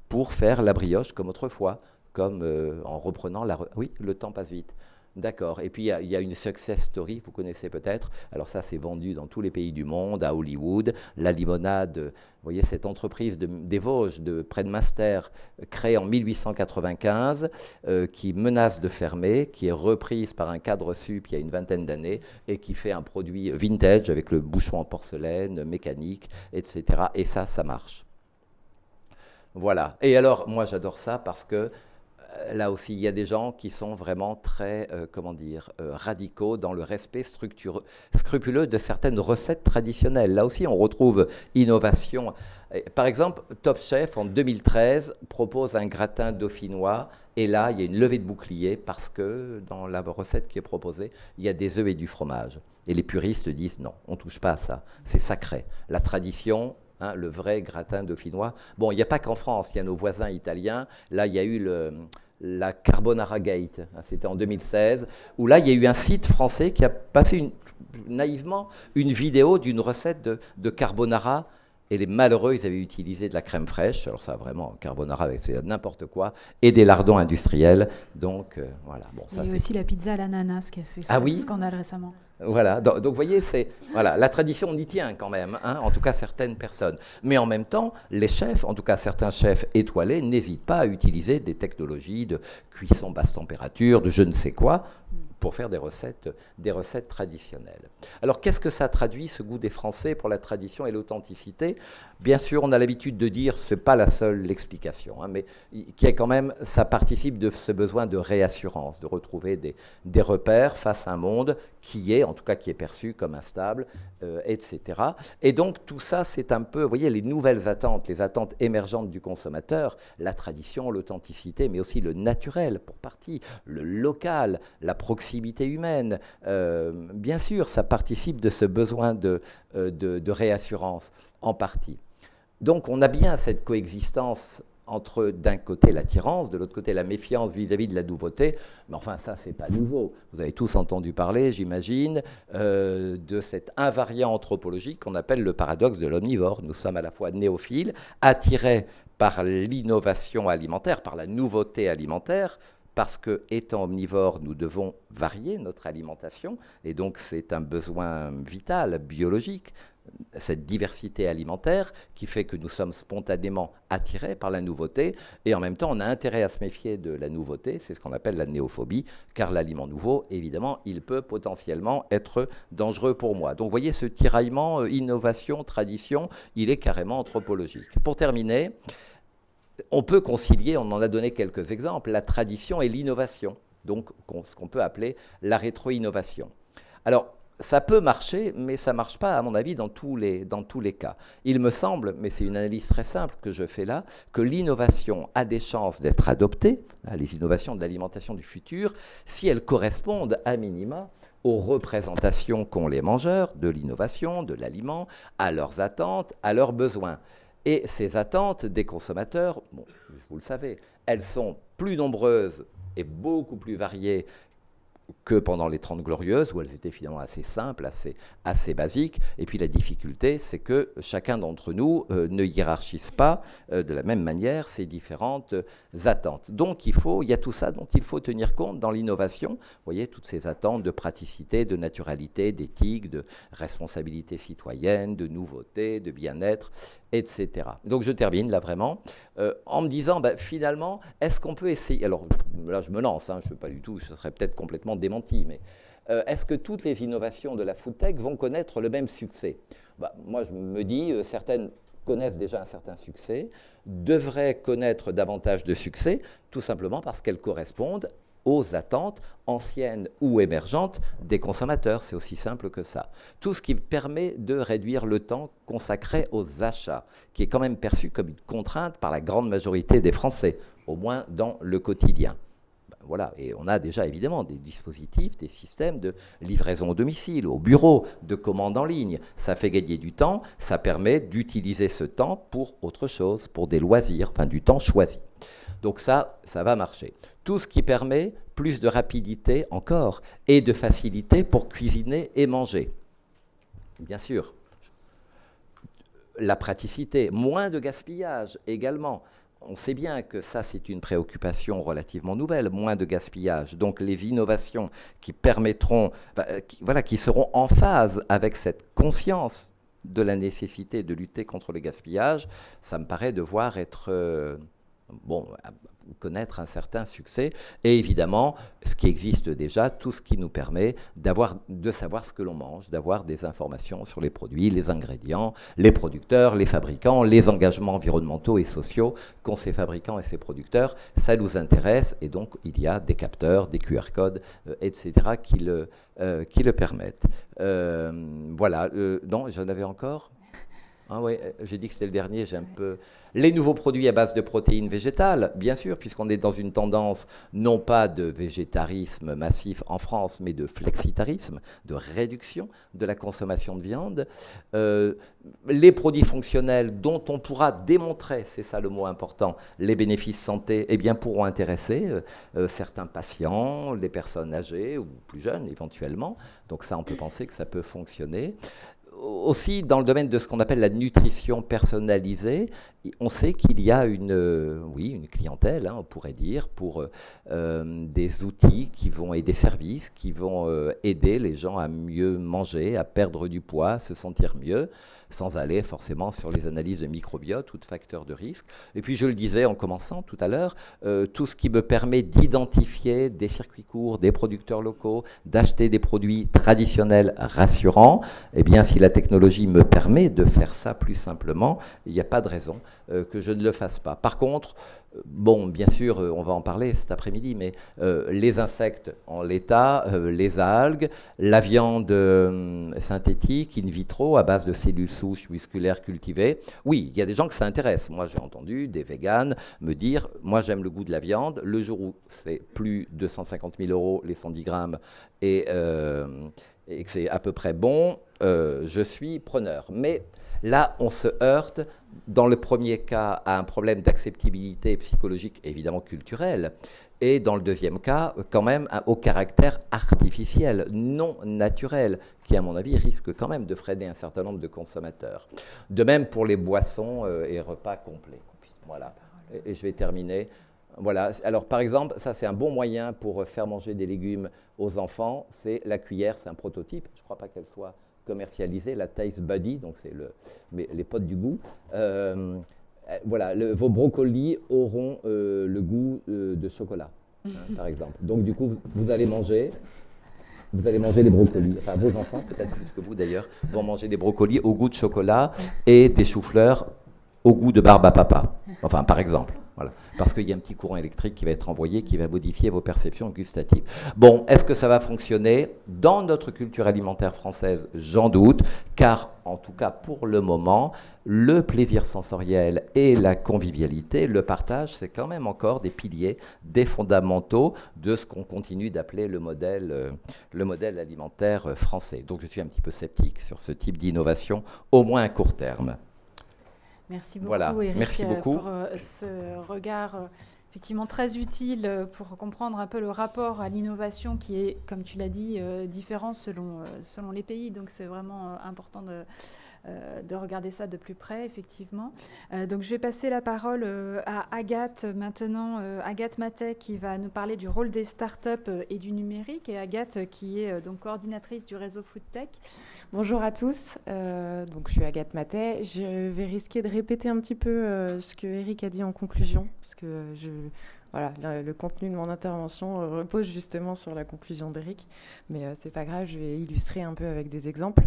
pour faire la brioche comme autrefois, comme en reprenant Oui, le temps passe vite. D'accord. Et puis, il y a une success story, vous connaissez peut-être. Alors ça, c'est vendu dans tous les pays du monde, à Hollywood. La limonade, vous voyez, cette entreprise des Vosges, près de Münster, créée en 1895, qui menace de fermer, qui est reprise par un cadre sup il y a une vingtaine d'années, et qui fait un produit vintage avec le bouchon en porcelaine, mécanique, etc. Et ça marche. Voilà. Et alors, moi, j'adore ça parce que là aussi, il y a des gens qui sont vraiment très, radicaux dans le respect scrupuleux de certaines recettes traditionnelles. Là aussi, on retrouve innovation. Par exemple, Top Chef, en 2013, propose un gratin dauphinois. Et là, il y a une levée de bouclier parce que dans la recette qui est proposée, il y a des œufs et du fromage. Et les puristes disent non, on ne touche pas à ça. C'est sacré. La tradition... le vrai gratin dauphinois. Bon, il n'y a pas qu'en France, il y a nos voisins italiens. Là, il y a eu la Carbonara Gate, c'était en 2016, où là, il y a eu un site français qui a passé naïvement une vidéo d'une recette de carbonara. Et les malheureux, ils avaient utilisé de la crème fraîche, alors ça vraiment, carbonara avec n'importe quoi, et des lardons industriels. Donc voilà. Bon, ça, il y a aussi la pizza à l'ananas qui a fait scandale récemment. Voilà, donc vous voyez, la tradition, on y tient quand même, en tout cas certaines personnes. Mais en même temps, les chefs, en tout cas certains chefs étoilés, n'hésitent pas à utiliser des technologies de cuisson basse température, de je ne sais quoi, pour faire des recettes traditionnelles. Alors qu'est-ce que ça traduit, ce goût des Français pour la tradition et l'authenticité? Bien sûr, on a l'habitude de dire, ce n'est pas la seule explication, mais qui est quand même, ça participe de ce besoin de réassurance, de retrouver des repères face à un monde qui est, en tout cas qui est perçu comme instable, etc. Et donc tout ça, c'est un peu, vous voyez, les nouvelles attentes, les attentes émergentes du consommateur, la tradition, l'authenticité, mais aussi le naturel pour partie, le local, la proximité humaine. Bien sûr, ça participe de ce besoin de réassurance, en partie. Donc on a bien cette coexistence entre d'un côté l'attirance, de l'autre côté la méfiance vis-à-vis de la nouveauté. Mais enfin, ça, c'est pas nouveau. Vous avez tous entendu parler, j'imagine, de cet invariant anthropologique qu'on appelle le paradoxe de l'omnivore. Nous sommes à la fois néophiles, attirés par l'innovation alimentaire, par la nouveauté alimentaire, parce que, étant omnivores, nous devons varier notre alimentation, et donc c'est un besoin vital, biologique, cette diversité alimentaire qui fait que nous sommes spontanément attirés par la nouveauté, et en même temps on a intérêt à se méfier de la nouveauté, c'est ce qu'on appelle la néophobie, car l'aliment nouveau, évidemment, il peut potentiellement être dangereux pour moi. Donc vous voyez, ce tiraillement innovation, tradition, il est carrément anthropologique. Pour terminer, on peut concilier, on en a donné quelques exemples, la tradition et l'innovation, donc ce qu'on peut appeler la rétro-innovation. Alors, ça peut marcher, mais ça ne marche pas, à mon avis, dans tous les cas. Il me semble, mais c'est une analyse très simple que je fais là, que l'innovation a des chances d'être adoptée, les innovations de l'alimentation du futur, si elles correspondent à minima aux représentations qu'ont les mangeurs de l'innovation, de l'aliment, à leurs attentes, à leurs besoins. Et ces attentes des consommateurs, bon, vous le savez, elles sont plus nombreuses et beaucoup plus variées que pendant les 30 Glorieuses, où elles étaient finalement assez simples, assez basiques. Et puis la difficulté, c'est que chacun d'entre nous ne hiérarchise pas de la même manière ces différentes attentes. Donc il y a tout ça dont il faut tenir compte dans l'innovation. Vous voyez, toutes ces attentes de praticité, de naturalité, d'éthique, de responsabilité citoyenne, de nouveauté, de bien-être, etc. Donc je termine là vraiment en me disant, finalement, est-ce qu'on peut essayer, alors là je me lance, je ne veux pas du tout, je serais peut-être complètement démenti, mais est-ce que toutes les innovations de la foodtech vont connaître le même succès? Moi je me dis, certaines connaissent déjà un certain succès, devraient connaître davantage de succès, tout simplement parce qu'elles correspondent aux attentes anciennes ou émergentes des consommateurs. C'est aussi simple que ça. Tout ce qui permet de réduire le temps consacré aux achats, qui est quand même perçu comme une contrainte par la grande majorité des Français, au moins dans le quotidien. Voilà, et on a déjà évidemment des dispositifs, des systèmes de livraison au domicile, au bureau, de commande en ligne. Ça fait gagner du temps, ça permet d'utiliser ce temps pour autre chose, pour des loisirs, enfin du temps choisi. Donc ça va marcher. Tout ce qui permet plus de rapidité encore et de facilité pour cuisiner et manger. Bien sûr. La praticité, moins de gaspillage également. On sait bien que ça, c'est une préoccupation relativement nouvelle, moins de gaspillage. Donc les innovations qui permettront, qui seront en phase avec cette conscience de la nécessité de lutter contre le gaspillage, ça me paraît devoir être... connaître un certain succès, et évidemment, ce qui existe déjà, tout ce qui nous permet de savoir ce que l'on mange, d'avoir des informations sur les produits, les ingrédients, les producteurs, les fabricants, les engagements environnementaux et sociaux qu'ont ces fabricants et ces producteurs, ça nous intéresse, et donc il y a des capteurs, des QR codes, etc., qui le permettent. Voilà, non, j'en avais encore ? Ah oui, j'ai dit que c'était le dernier, j'ai un peu... Les nouveaux produits à base de protéines végétales, bien sûr, puisqu'on est dans une tendance non pas de végétarisme massif en France, mais de flexitarisme, de réduction de la consommation de viande. Les produits fonctionnels dont on pourra démontrer, c'est ça le mot important, les bénéfices santé, pourront intéresser certains patients, les personnes âgées ou plus jeunes éventuellement. Donc ça, on peut penser que ça peut fonctionner. Aussi, dans le domaine de ce qu'on appelle la nutrition personnalisée, on sait qu'il y a une clientèle, on pourrait dire, pour des outils et des services qui vont aider les gens à mieux manger, à perdre du poids, à se sentir mieux, sans aller forcément sur les analyses de microbiote ou de facteurs de risque. Et puis, je le disais en commençant tout à l'heure, tout ce qui me permet d'identifier des circuits courts, des producteurs locaux, d'acheter des produits traditionnels rassurants, si la technologie me permet de faire ça plus simplement, il n'y a pas de raison que je ne le fasse pas. Par contre, bien sûr, on va en parler cet après-midi, mais les insectes en l'état, les algues, la viande synthétique, in vitro, à base de cellules souches musculaires cultivées, oui, il y a des gens que ça intéresse. Moi, j'ai entendu des véganes me dire, moi, j'aime le goût de la viande, le jour où c'est plus de 150 000 € les 110 grammes et que c'est à peu près bon, je suis preneur. Mais là, on se heurte, dans le premier cas, à un problème d'acceptabilité psychologique, évidemment culturel, et dans le deuxième cas, quand même, au caractère artificiel, non naturel, qui, à mon avis, risque quand même de freiner un certain nombre de consommateurs. De même pour les boissons et repas complets. Voilà, et je vais terminer. Voilà. Alors, par exemple, ça, c'est un bon moyen pour faire manger des légumes aux enfants. C'est la cuillère, c'est un prototype. Je ne crois pas qu'elle soit commercialisé la Taste Buddy, donc c'est les potes du goût. Voilà, vos brocolis auront le goût de chocolat, par exemple. Donc du coup, vous allez manger les brocolis, enfin vos enfants, peut-être plus que vous d'ailleurs, vont manger des brocolis au goût de chocolat et des choux-fleurs au goût de barbe à papa, enfin par exemple. Voilà. Parce qu'il y a un petit courant électrique qui va être envoyé, qui va modifier vos perceptions gustatives. Bon, est-ce que ça va fonctionner dans notre culture alimentaire française? J'en doute, car en tout cas pour le moment, le plaisir sensoriel et la convivialité, le partage, c'est quand même encore des piliers, des fondamentaux de ce qu'on continue d'appeler le modèle alimentaire français. Donc je suis un petit peu sceptique sur ce type d'innovation, au moins à court terme. Merci beaucoup, voilà. Éric, merci beaucoup. pour ce regard effectivement très utile pour comprendre un peu le rapport à l'innovation qui est, comme tu l'as dit, différent selon les pays. Donc c'est vraiment important de regarder ça de plus près, effectivement. Donc je vais passer la parole à Agathe maintenant, Agathe Matet, qui va nous parler du rôle des startups et du numérique, et Agathe qui est donc coordinatrice du réseau Foodtech. Bonjour à tous, donc je suis Agathe Matet. Je vais risquer de répéter un petit peu ce que Éric a dit en conclusion, parce que voilà, le contenu de mon intervention repose justement sur la conclusion d'Éric, mais c'est pas grave, je vais illustrer un peu avec des exemples.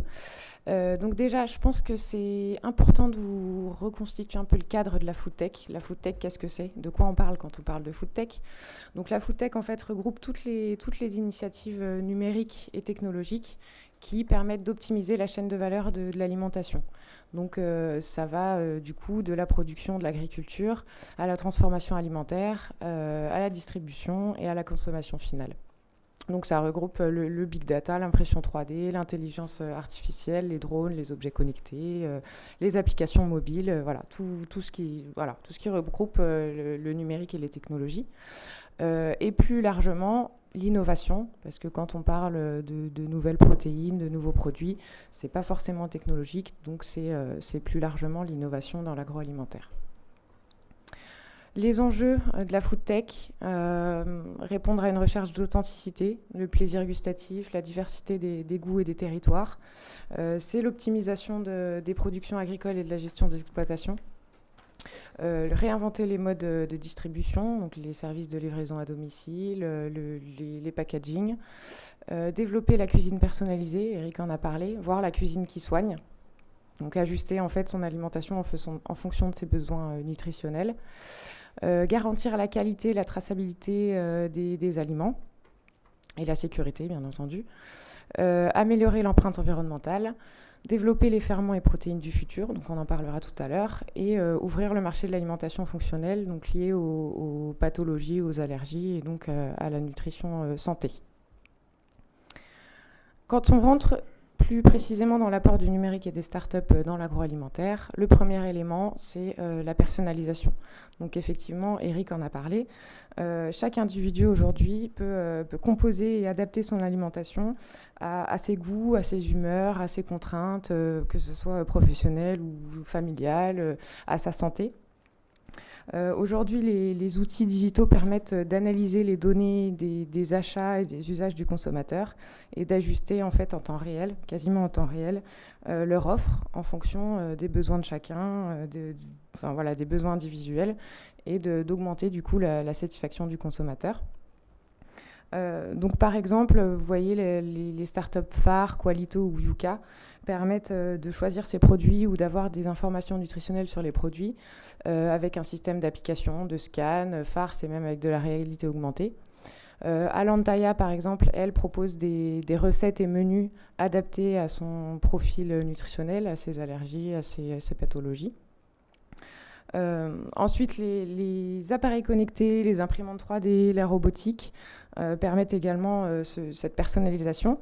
Donc déjà, je pense que c'est important de vous reconstituer un peu le cadre de la Foodtech. La Foodtech, qu'est-ce que c'est? De quoi on parle quand on parle de Foodtech? Donc la Foodtech, en fait, regroupe toutes les initiatives numériques et technologiques qui permettent d'optimiser la chaîne de valeur de l'alimentation. Donc ça va du coup de la production de l'agriculture à la transformation alimentaire, à la distribution et à la consommation finale. Donc ça regroupe le big data, l'impression 3D, l'intelligence artificielle, les drones, les objets connectés, les applications mobiles, voilà, tout ce qui regroupe le numérique et les technologies. Et plus largement, l'innovation, parce que quand on parle de nouvelles protéines, de nouveaux produits, c'est pas forcément technologique, donc c'est plus largement l'innovation dans l'agroalimentaire. Les enjeux de la Foodtech, répondre à une recherche d'authenticité, le plaisir gustatif, la diversité des goûts et des territoires. C'est l'optimisation des productions agricoles et de la gestion des exploitations. Réinventer les modes de distribution, donc les services de livraison à domicile, les packaging. Développer la cuisine personnalisée, Éric en a parlé, voire la cuisine qui soigne. Donc ajuster en fait son alimentation en fonction de ses besoins nutritionnels. Garantir la qualité, la traçabilité des aliments et la sécurité, bien entendu. Améliorer l'empreinte environnementale. Développer les ferments et protéines du futur, donc on en parlera tout à l'heure, et ouvrir le marché de l'alimentation fonctionnelle, donc liée aux pathologies, aux allergies et donc à la nutrition santé. Quand on rentre plus précisément dans l'apport du numérique et des startups dans l'agroalimentaire, le premier élément, c'est la personnalisation. Donc effectivement, Éric en a parlé. Chaque individu aujourd'hui peut composer et adapter son alimentation à ses goûts, à ses humeurs, à ses contraintes, que ce soit professionnelles ou familiales, à sa santé. Aujourd'hui, les outils digitaux permettent d'analyser les données des achats et des usages du consommateur et d'ajuster en fait en temps réel, quasiment en temps réel, leur offre en fonction des besoins de chacun, des besoins individuels, et d'augmenter du coup la satisfaction du consommateur. Donc par exemple, vous voyez les startups phares, Qualito ou Yuka, permettent de choisir ses produits ou d'avoir des informations nutritionnelles sur les produits avec un système d'application, de scan, Phare, c'est même avec de la réalité augmentée. Alantaya, par exemple, elle propose des recettes et menus adaptés à son profil nutritionnel, à ses allergies, à ses pathologies. Ensuite, les appareils connectés, les imprimantes 3D, la robotique permettent également cette personnalisation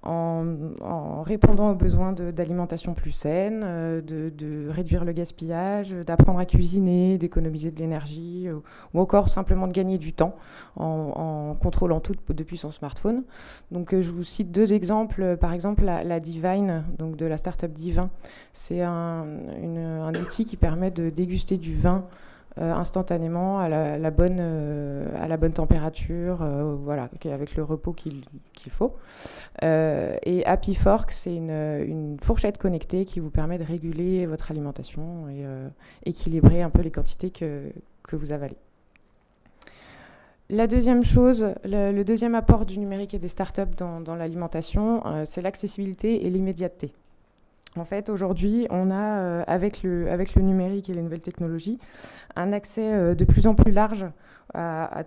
en répondant aux besoins d'alimentation plus saine, de réduire le gaspillage, d'apprendre à cuisiner, d'économiser de l'énergie ou encore simplement de gagner du temps en contrôlant tout depuis son smartphone. Donc je vous cite deux exemples. Par exemple, la Divine, donc de la startup Divin, c'est un outil qui permet de déguster du vin instantanément à la bonne température, voilà, avec le repos qu'il faut. Et Happy Fork, c'est une fourchette connectée qui vous permet de réguler votre alimentation et équilibrer un peu les quantités que vous avalez. La deuxième chose, le deuxième apport du numérique et des startups dans l'alimentation, c'est l'accessibilité et l'immédiateté. En fait, aujourd'hui, on a, avec le numérique et les nouvelles technologies, un accès de plus en plus large à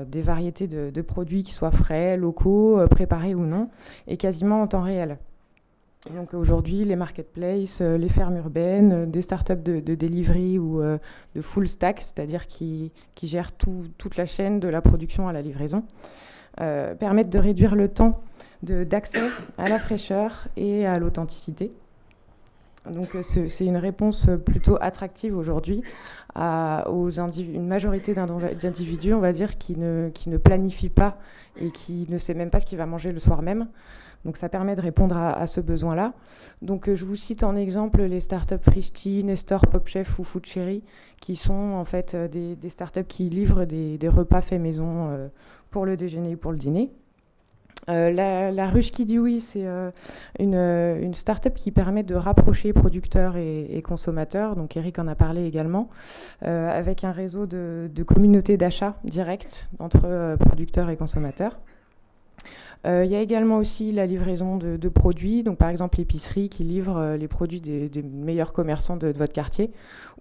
des variétés de produits qui soient frais, locaux, préparés ou non, et quasiment en temps réel. Donc aujourd'hui, les marketplaces, les fermes urbaines, des startups de delivery ou de full stack, c'est-à-dire qui gèrent toute la chaîne de la production à la livraison, permettent de réduire le temps d'accès à la fraîcheur et à l'authenticité. Donc c'est une réponse plutôt attractive aujourd'hui une majorité d'individus, on va dire, qui ne planifient pas et qui ne sait même pas ce qu'il va manger le soir même. Donc ça permet de répondre à ce besoin-là. Donc je vous cite en exemple les startups Frischti, Nestor, PopChef ou Foodcherry, qui sont en fait des startups qui livrent des repas faits maison pour le déjeuner ou pour le dîner. La ruche qui dit oui, c'est une start-up qui permet de rapprocher producteurs et consommateurs, donc Eric en a parlé également, avec un réseau de communautés d'achat directes entre producteurs et consommateurs. Il y a également aussi la livraison de produits, donc par exemple l'épicerie qui livre les produits des meilleurs commerçants de votre quartier,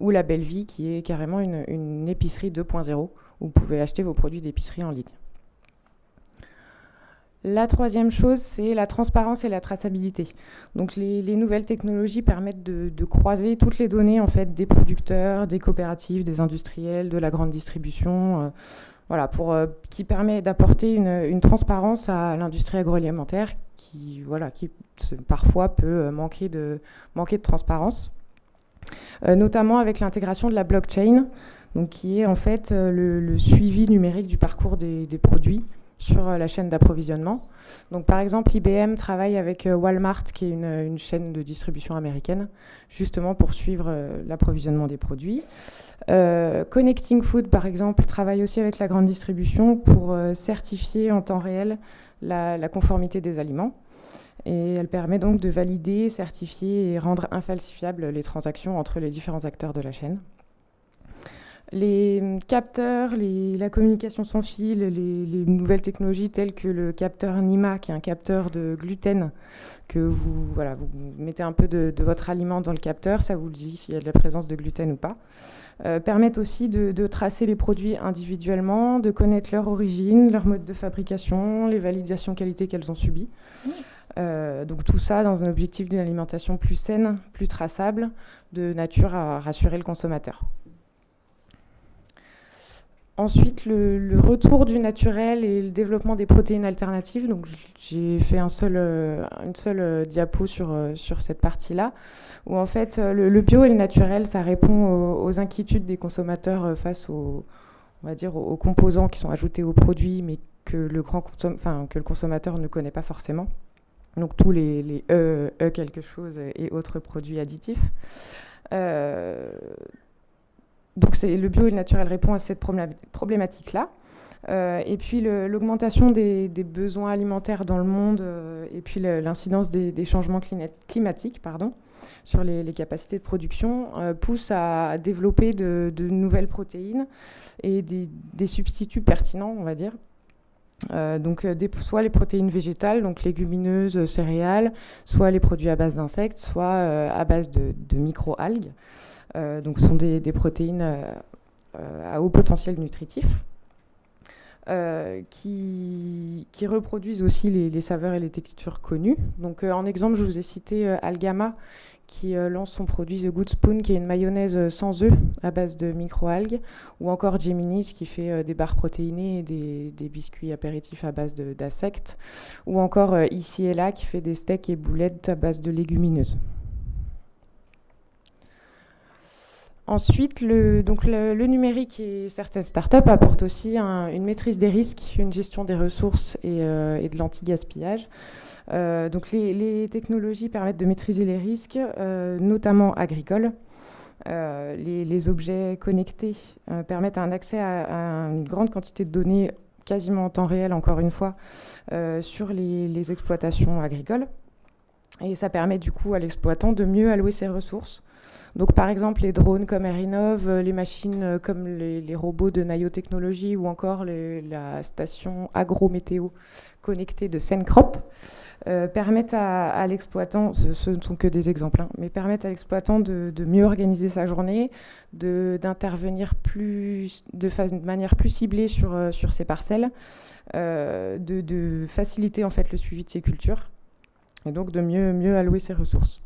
ou la Belle Vie qui est carrément une épicerie 2.0 où vous pouvez acheter vos produits d'épicerie en ligne. La troisième chose, c'est la transparence et la traçabilité. Donc les nouvelles technologies permettent de croiser toutes les données en fait, des producteurs, des coopératives, des industriels, de la grande distribution, voilà, qui permet d'apporter une transparence à l'industrie agroalimentaire qui parfois peut manquer de transparence, notamment avec l'intégration de la blockchain, donc qui est en fait le suivi numérique du parcours des produits sur la chaîne d'approvisionnement. Donc, par exemple, IBM travaille avec Walmart, qui est une chaîne de distribution américaine, justement pour suivre l'approvisionnement des produits. Connecting Food, par exemple, travaille aussi avec la grande distribution pour certifier en temps réel la conformité des aliments. Et elle permet donc de valider, certifier et rendre infalsifiables les transactions entre les différents acteurs de la chaîne. Les capteurs, la communication sans fil, les nouvelles technologies telles que le capteur NIMA, qui est un capteur de gluten, que vous mettez un peu de votre aliment dans le capteur, ça vous dit s'il y a de la présence de gluten ou pas, permettent aussi de tracer les produits individuellement, de connaître leur origine, leur mode de fabrication, les validations qualité qu'elles ont subies. Donc tout ça dans un objectif d'une alimentation plus saine, plus traçable, de nature à rassurer le consommateur. Ensuite, le retour du naturel et le développement des protéines alternatives. Donc, j'ai fait une seule diapo sur cette partie-là, où en fait, le bio et le naturel, ça répond aux inquiétudes des consommateurs face aux composants qui sont ajoutés aux produits, mais que le consommateur ne connaît pas forcément. Donc, tous les quelque chose et autres produits additifs. Donc le bio et le naturel répond à cette problématique-là. Et puis l'augmentation des besoins alimentaires dans le monde et puis l'incidence des changements climatiques sur les capacités de production pousse à développer de nouvelles protéines et des substituts pertinents, on va dire. Donc soit les protéines végétales, donc légumineuses, céréales, soit les produits à base d'insectes, soit à base de micro-algues. Donc ce sont des protéines à haut potentiel nutritif qui reproduisent aussi les saveurs et les textures connues. Donc en exemple, je vous ai cité Algama qui lance son produit The Good Spoon, qui est une mayonnaise sans œufs à base de micro-algues, ou encore Gemini's qui fait des barres protéinées et des biscuits apéritifs à base d'insectes, ou encore Ici et Là qui fait des steaks et boulettes à base de légumineuses. Ensuite, le numérique et certaines startups apportent aussi une maîtrise des risques, une gestion des ressources et de l'anti-gaspillage. Donc les technologies permettent de maîtriser les risques, notamment agricoles, Les objets connectés permettent un accès à une grande quantité de données quasiment en temps réel, encore une fois, sur les exploitations agricoles. Et ça permet du coup à l'exploitant de mieux allouer ses ressources. Donc par exemple les drones comme Airinov, les machines comme les robots de Nayo Technologies ou encore la station agrométéo connectée de Sencrop permettent à l'exploitant, ce ne sont que des exemples, hein, mais permettent à l'exploitant de mieux organiser sa journée, d'intervenir de manière plus ciblée sur ses parcelles, de faciliter en fait le suivi de ses cultures et donc de mieux allouer ses ressources.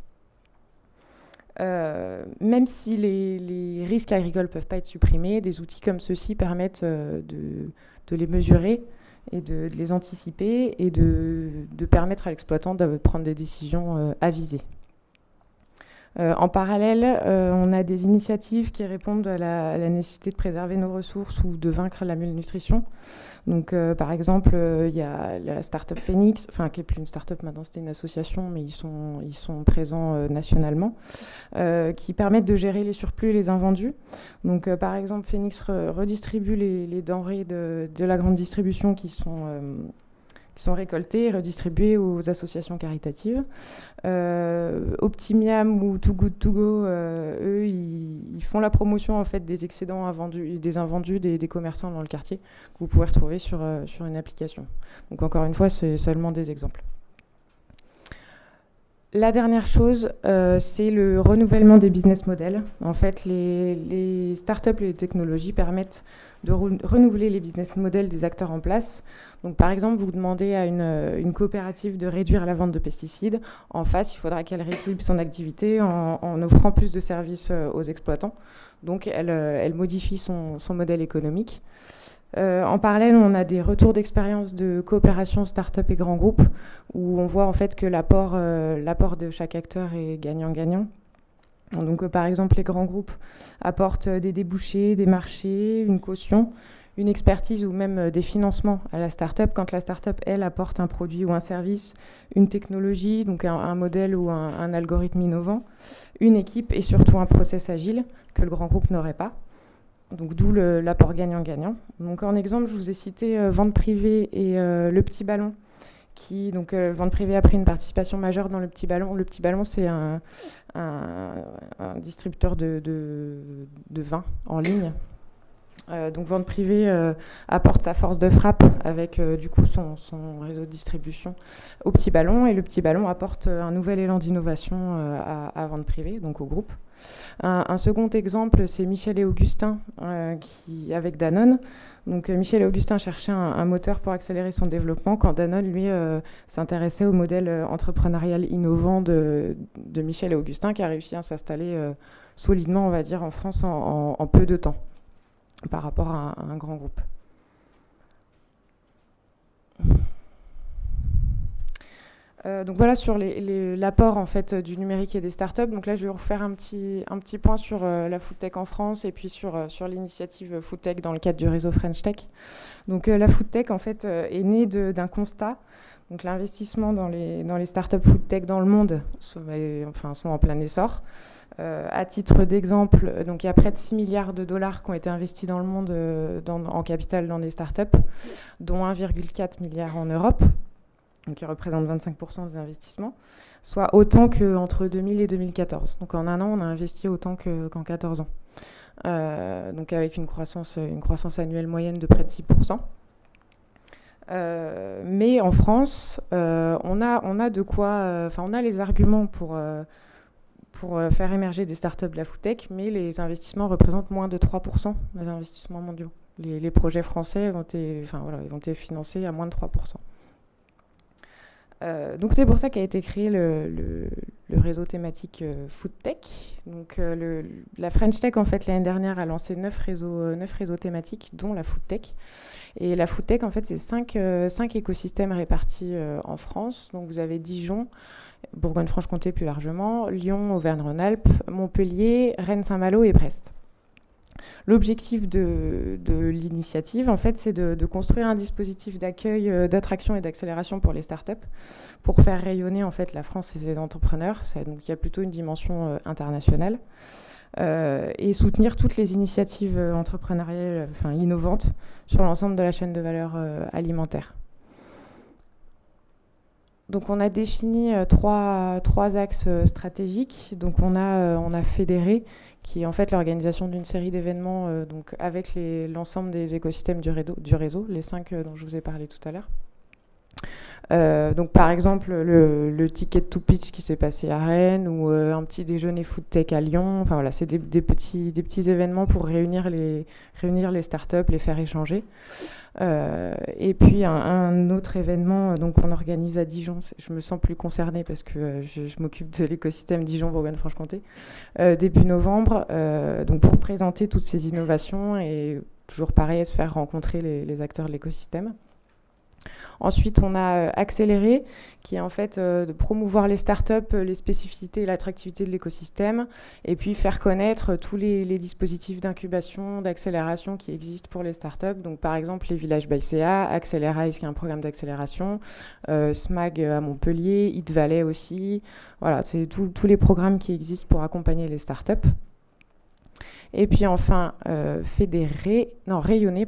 Même si les risques agricoles ne peuvent pas être supprimés, des outils comme ceux-ci permettent de les mesurer et de les anticiper et de permettre à l'exploitant de prendre des décisions avisées. En parallèle, on a des initiatives qui répondent à la nécessité de préserver nos ressources ou de vaincre la malnutrition. Donc, par exemple, il y a la start-up Phoenix, enfin qui n'est plus une start-up maintenant, c'était une association, mais ils sont présents nationalement, qui permettent de gérer les surplus et les invendus. Donc, par exemple, Phoenix redistribue les denrées de la grande distribution qui sont récoltés et redistribués aux associations caritatives. Optimiam ou Too Good To Go, eux, ils font la promotion en fait, des excédents invendus, des invendus des commerçants dans le quartier que vous pouvez retrouver sur une application. Donc encore une fois, c'est seulement des exemples. La dernière chose, c'est le renouvellement des business models. En fait, les startups et les technologies permettent de renouveler les business models des acteurs en place. Donc, par exemple, vous demandez à une coopérative de réduire la vente de pesticides. En face, il faudra qu'elle rééquilibre son activité en offrant plus de services aux exploitants. Donc, elle modifie son modèle économique. En parallèle, on a des retours d'expérience de coopération start-up et grands groupes où on voit en fait que l'apport de chaque acteur est gagnant-gagnant. Donc, par exemple, les grands groupes apportent des débouchés, des marchés, une caution, une expertise ou même des financements à la start-up. Quand la start-up, elle, apporte un produit ou un service, une technologie, donc un modèle ou un algorithme innovant, une équipe et surtout un process agile que le grand groupe n'aurait pas. Donc, d'où l'apport gagnant-gagnant. Donc, en exemple, je vous ai cité Vente Privée et Le Petit Ballon. Vente Privée a pris une participation majeure dans Le Petit Ballon. Le Petit Ballon, c'est un distributeur de vin en ligne. Donc Vente Privée apporte sa force de frappe avec du coup son réseau de distribution au Petit Ballon, et Le Petit Ballon apporte un nouvel élan d'innovation à Vente Privée, donc au groupe. Un second exemple, c'est Michel et Augustin avec Danone. Donc Michel et Augustin cherchaient un moteur pour accélérer son développement quand Danone, lui, s'intéressait au modèle entrepreneurial innovant de Michel et Augustin, qui a réussi à s'installer solidement, on va dire, en France en peu de temps par rapport à un grand groupe. Donc voilà sur l'apport en fait du numérique et des startups. Donc là, je vais vous refaire un petit point sur la foodtech en France et puis sur l'initiative foodtech dans le cadre du réseau French Tech. Donc la foodtech en fait est née d'un constat. Donc l'investissement dans les startups foodtech dans le monde sont en plein essor. À titre d'exemple, donc il y a près de 6 milliards de dollars qui ont été investis dans le monde en capital dans des startups, dont 1,4 milliard en Europe, donc qui représente 25% des investissements, soit autant qu'entre 2000 et 2014. Donc en un an, on a investi autant qu'en 14 ans. Donc avec une croissance annuelle moyenne de près de 6%. Mais en France, on a de quoi, on a les arguments pour faire émerger des startups de la foodtech, mais les investissements représentent moins de 3% des investissements mondiaux. Les projets français ont été financés à moins de 3%. Donc c'est pour ça qu'a été créé le réseau thématique foodtech. Donc la French Tech en fait l'année dernière a lancé 9 réseaux thématiques, dont la foodtech. Et la foodtech en fait c'est 5 écosystèmes répartis en France. Donc vous avez Dijon, Bourgogne-Franche-Comté plus largement, Lyon, Auvergne-Rhône-Alpes, Montpellier, Rennes-Saint-Malo et Brest. L'objectif de l'initiative, en fait, c'est de construire un dispositif d'accueil, d'attraction et d'accélération pour les startups, pour faire rayonner en fait la France et ses entrepreneurs. Donc, il y a plutôt une dimension internationale. et soutenir toutes les initiatives entrepreneuriales innovantes sur l'ensemble de la chaîne de valeur alimentaire. Donc on a défini trois axes stratégiques. Donc on a fédéré, qui est en fait l'organisation d'une série d'événements donc avec l'ensemble des écosystèmes du réseau, les 5 dont je vous ai parlé tout à l'heure. Donc par exemple le Ticket to Pitch qui s'est passé à Rennes, ou un petit déjeuner food tech à Lyon. Enfin voilà, c'est des petits événements pour réunir les startups, les faire échanger. Et puis un autre événement donc on organise à Dijon. Je me sens plus concernée parce que je m'occupe de l'écosystème Dijon-Bourgogne-Franche-Comté début novembre, donc pour présenter toutes ces innovations et toujours pareil, se faire rencontrer les acteurs de l'écosystème. Ensuite, on a accéléré, qui est en fait de promouvoir les startups, les spécificités et l'attractivité de l'écosystème, et puis faire connaître tous les dispositifs d'incubation, d'accélération qui existent pour les startups. Donc, par exemple, les villages by CA, Accélérize, qui est un programme d'accélération, SMAG à Montpellier, Eat Valley aussi. Voilà, c'est tous les programmes qui existent pour accompagner les startups. Et puis enfin, rayonner,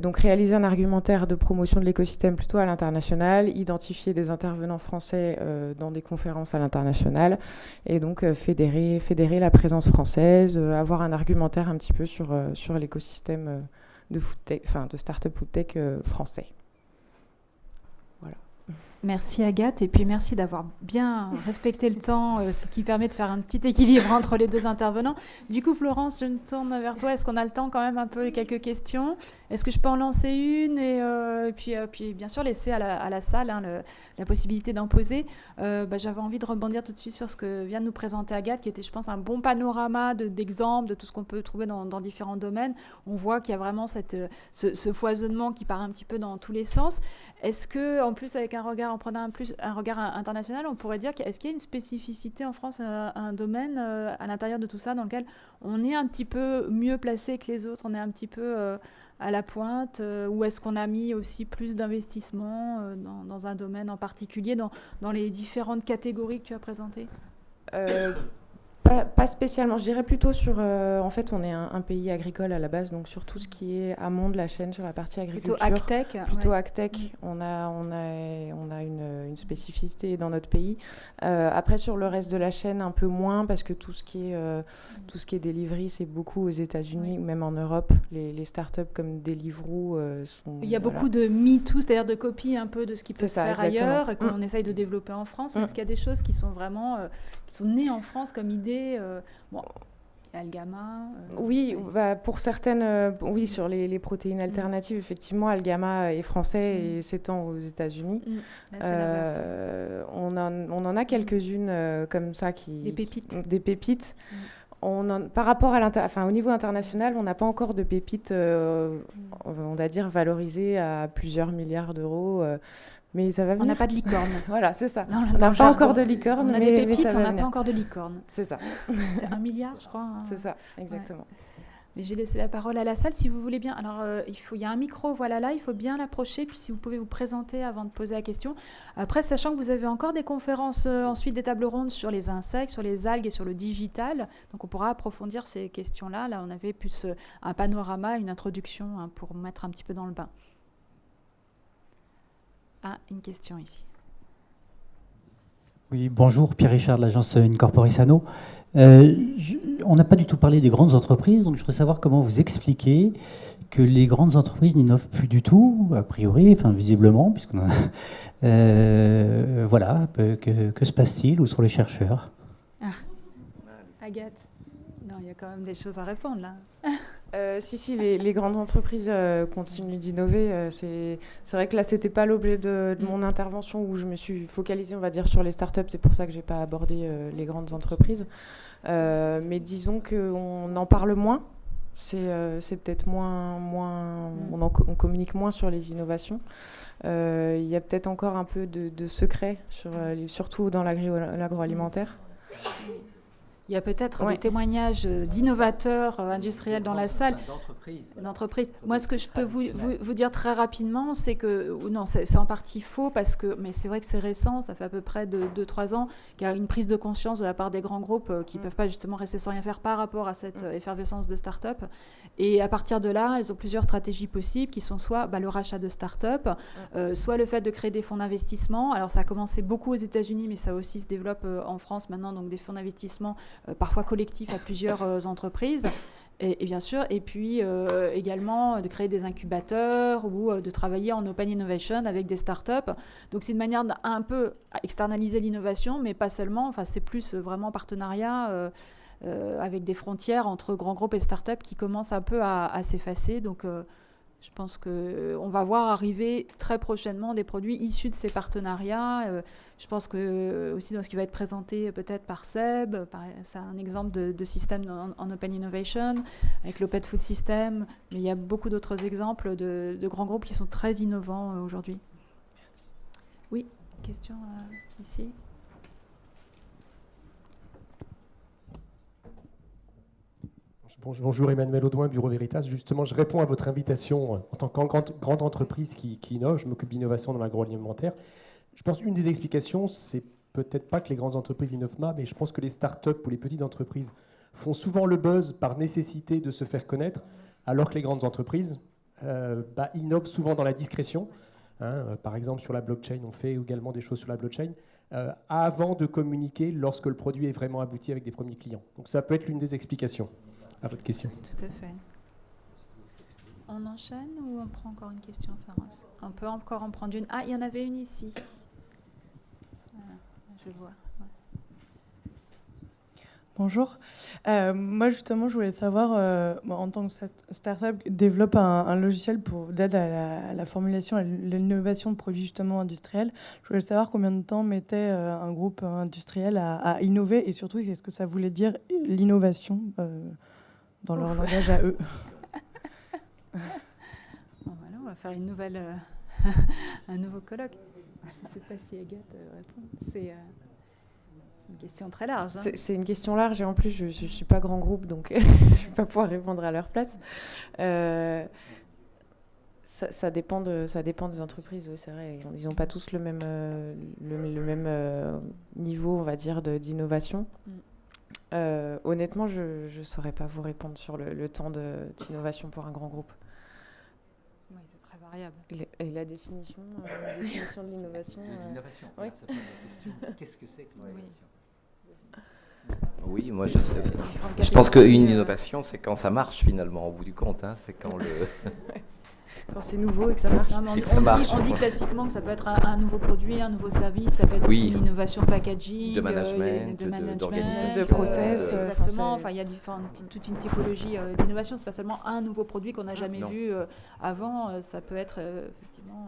donc réaliser un argumentaire de promotion de l'écosystème plutôt à l'international, identifier des intervenants français dans des conférences à l'international, et donc fédérer la présence française, avoir un argumentaire un petit peu sur l'écosystème de start-up food tech français. Voilà. Merci Agathe, et puis merci d'avoir bien respecté le temps, ce qui permet de faire un petit équilibre entre les deux intervenants. Du coup, Florence, je me tourne vers toi. Est-ce qu'on a le temps quand même un peu, quelques questions? Est-ce que je peux en lancer une et puis bien sûr laisser à la salle la possibilité d'en poser. J'avais envie de rebondir tout de suite sur ce que vient de nous présenter Agathe, qui était, je pense, un bon panorama d'exemples de tout ce qu'on peut trouver dans différents domaines. On voit qu'il y a vraiment ce foisonnement qui part un petit peu dans tous les sens. Est-ce que, en plus, avec en prenant un regard international, on pourrait dire est-ce qu'il y a une spécificité en France, un domaine à l'intérieur de tout ça dans lequel on est un petit peu mieux placé que les autres, on est un petit peu à la pointe, ou est-ce qu'on a mis aussi plus d'investissement dans un domaine en particulier, dans les différentes catégories que tu as présentées? Pas spécialement, je dirais plutôt sur... en fait, on est un pays agricole à la base, donc sur tout ce qui est amont de la chaîne, sur la partie agriculture. Plutôt ag-tech. Plutôt ag-tech. On a une spécificité dans notre pays. Après, sur le reste de la chaîne, un peu moins, parce que tout ce qui est delivery, c'est beaucoup aux États-Unis, ou même en Europe. Les startups comme Deliveroo sont... Il y a beaucoup de MeToo, c'est-à-dire de copies un peu de ce qui peut se faire exactement. Ailleurs, et qu'on essaye de développer en France. Mais est-ce qu'il y a des choses qui sont vraiment... qui sont nées en France comme idée? Bon, Algama. Oui, pour certaines, oui, sur les protéines alternatives, effectivement, Algama est français et s'étend aux États-Unis. On en a quelques-unes comme ça des pépites. Des pépites. Par rapport au niveau international, on n'a pas encore de pépites, on va dire, valorisées à plusieurs milliards d'euros. Mais ça va venir. On n'a pas de licorne. Voilà, c'est ça. On n'a pas encore de licorne. On a des pépites, on n'a pas encore de licorne. C'est ça. C'est 1 milliard, je crois. C'est ça, exactement. Ouais. Mais j'ai laissé la parole à la salle, si vous voulez bien. Alors, il y a un micro, voilà là, il faut bien l'approcher, puis si vous pouvez vous présenter avant de poser la question. Après, sachant que vous avez encore des conférences, ensuite des tables rondes sur les insectes, sur les algues et sur le digital, donc on pourra approfondir ces questions-là. Là, on avait plus un panorama, une introduction pour mettre un petit peu dans le bain. Ah, une question ici. Oui, bonjour, Pierre-Richard de l'agence Incorporisano. On n'a pas du tout parlé des grandes entreprises, donc je voudrais savoir comment vous expliquez que les grandes entreprises n'innovent plus du tout, a priori, enfin visiblement, puisqu'on a... voilà, que se passe-t-il? Où sont les chercheurs? Agathe, non, il y a quand même des choses à répondre là. Si, les grandes entreprises continuent d'innover. C'est vrai que là, c'était pas l'objet de mon intervention où je me suis focalisée, on va dire, sur les startups. C'est pour ça que j'ai pas abordé les grandes entreprises. Mais disons qu'on en parle moins. C'est peut-être moins on communique moins sur les innovations. Il y a peut-être encore un peu de secret, surtout dans l'agroalimentaire. il y a peut-être des témoignages d'innovateurs industriels dans la salle. D'entreprises. Moi, ce que je peux vous dire très rapidement, c'est que, non, c'est en partie faux, mais c'est vrai que c'est récent, ça fait à peu près 2-3 ans qu'il y a une prise de conscience de la part des grands groupes qui ne peuvent pas justement rester sans rien faire par rapport à cette effervescence de start-up. Et à partir de là, ils ont plusieurs stratégies possibles qui sont soit le rachat de start-up, soit le fait de créer des fonds d'investissement. Alors, ça a commencé beaucoup aux États-Unis, mais ça aussi se développe en France maintenant, donc des fonds d'investissement parfois collectifs à plusieurs entreprises. Et bien sûr, et puis également de créer des incubateurs ou de travailler en open innovation avec des startups. Donc c'est une manière un peu externaliser l'innovation, mais pas seulement. Enfin, c'est plus vraiment partenariat avec des frontières entre grands groupes et startups qui commencent un peu à s'effacer. Donc je pense qu'on va voir arriver très prochainement des produits issus de ces partenariats. Je pense que aussi dans ce qui va être présenté peut-être par Seb, c'est un exemple de système en Open Innovation, avec l'Open Food System, mais il y a beaucoup d'autres exemples de grands groupes qui sont très innovants aujourd'hui. Merci. Oui, question ici. Bonjour Emmanuel Audouin, Bureau Veritas. Justement, je réponds à votre invitation en tant que grande entreprise qui innove. Je m'occupe d'innovation dans l'agroalimentaire. Je pense qu'une des explications, c'est peut-être pas que les grandes entreprises innovent pas, mais je pense que les startups ou les petites entreprises font souvent le buzz par nécessité de se faire connaître, alors que les grandes entreprises innovent souvent dans la discrétion. Par exemple, sur la blockchain, on fait également des choses sur la blockchain avant de communiquer lorsque le produit est vraiment abouti avec des premiers clients. Donc ça peut être l'une des explications à votre question. Tout à fait. On enchaîne ou on prend encore une question, Florence? On peut encore en prendre une. Ah, il y en avait une ici. Voilà, je vois. Ouais. Bonjour. Moi, justement, je voulais savoir, en tant que start-up, développe un logiciel d'aide à la formulation et à l'innovation de produits justement industriels. Je voulais savoir combien de temps mettait un groupe industriel à innover et surtout, qu'est-ce que ça voulait dire l'innovation dans leur langage à eux. Bon, voilà, on va faire un nouveau colloque. Je ne sais pas si Agathe répond. C'est une question très large. Hein. C'est une question large et en plus, je ne suis pas grand groupe, donc je ne vais pas pouvoir répondre à leur place. Ça dépend des entreprises, oui, c'est vrai. Ils n'ont pas tous le même niveau, on va dire, d'innovation. Honnêtement, je ne saurais pas vous répondre sur le temps d'innovation pour un grand groupe. Oui, c'est très variable. Et la définition de l'innovation L'innovation, oui. ça pose la question. Qu'est-ce que c'est que l'innovation ? Oui, moi je pense qu'une innovation, c'est quand ça marche finalement, au bout du compte. Hein, c'est quand quand c'est nouveau et que ça marche. Non, on dit classiquement que ça peut être un nouveau produit, un nouveau service, ça peut être aussi l'innovation packaging, de management, d'organisation, de process. Exactement. Enfin, il y a toute une typologie d'innovation. C'est pas seulement un nouveau produit qu'on n'a jamais vu avant. Ça peut être effectivement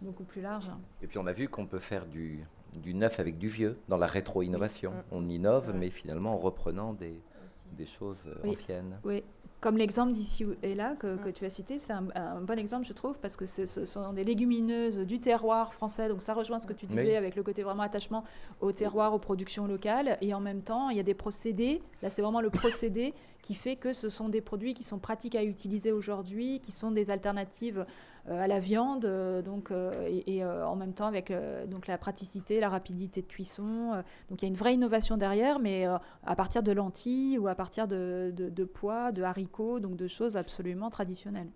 beaucoup plus large. Et puis on a vu qu'on peut faire du neuf avec du vieux dans la rétro-innovation. Oui. On innove, mais finalement en reprenant des choses anciennes. Oui. Comme l'exemple d'ici et là que tu as cité, c'est un bon exemple, je trouve, parce que ce sont des légumineuses du terroir français. Donc ça rejoint ce que tu disais avec le côté vraiment attachement au terroir, aux productions locales. Et en même temps, il y a des procédés. Là, c'est vraiment le procédé qui fait que ce sont des produits qui sont pratiques à utiliser aujourd'hui, qui sont des alternatives à la viande, et en même temps avec donc la praticité, la rapidité de cuisson. Donc il y a une vraie innovation derrière, mais à partir de lentilles ou à partir de pois, de haricots, donc de choses absolument traditionnelles.